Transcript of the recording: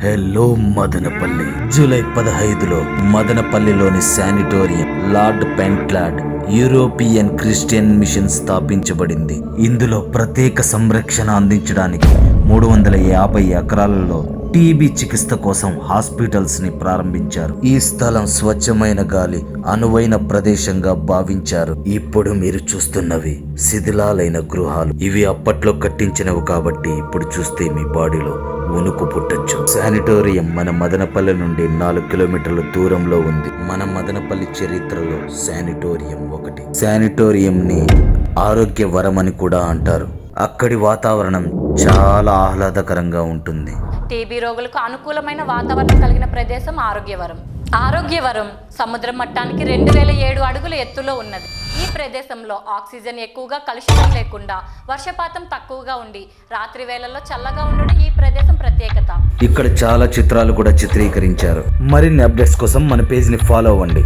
Hello Madanapalle. July 15లో మదనపల్లిలోని sanatorium Lord Pentland European Christian mission స్థాపించబడింది. ఇందులో ప్రత్యేక సంరక్షణ అందించడానికి 350 ఎకరాలలో టీబీ చికిత్స కోసం హాస్పిటల్స్ ని ప్రారంభించారు. ఈ స్థలం స్వచ్ఛమైన గాలి, అనువైన ప్రదేశంగా భావించారు. ఇప్పుడు మీరు చూస్తున్నవి శిథిలాలైన గృహాలు. ఇవి అప్పట్లో కట్టించినవి కాబట్టి ఇప్పుడు చూస్తే మీ బాడీలో వణుకు పుట్టొచ్చు. శానిటోరియం మన మదనపల్లి నుండి 4 కిలోమీటర్ల దూరంలో ఉంది. మన మదనపల్లి చరిత్రలో శానిటోరియం ఒకటి. శానిటోరియం ని ఆరోగ్య వరం అని కూడా అంటారు. అక్కడి వాతావరణం చాలా ఆహ్లాదకరంగా ఉంటుంది. టీబీ రోగులకు అనుకూలమైన వాతావరణం కలిగిన ప్రదేశం ఆరోగ్యవరం. ఆరోగ్యవరం సముద్రం మట్టానికి 2007 అడుగుల ఎత్తులో ఉన్నది. ఈ ప్రదేశంలో ఆక్సిజన్ ఎక్కువగా, కలుషితం లేకుండా, వర్షపాతం తక్కువగా ఉండి రాత్రి వేళల్లో చల్లగా ఉండడం ఈ ప్రదేశం ప్రత్యేకత. ఇక్కడ చాలా చిత్రాలు కూడా చిత్రీకరించారు. మరిన్ని అప్డేట్స్ కోసం మన పేజ్ ని ఫాలో అవ్వండి.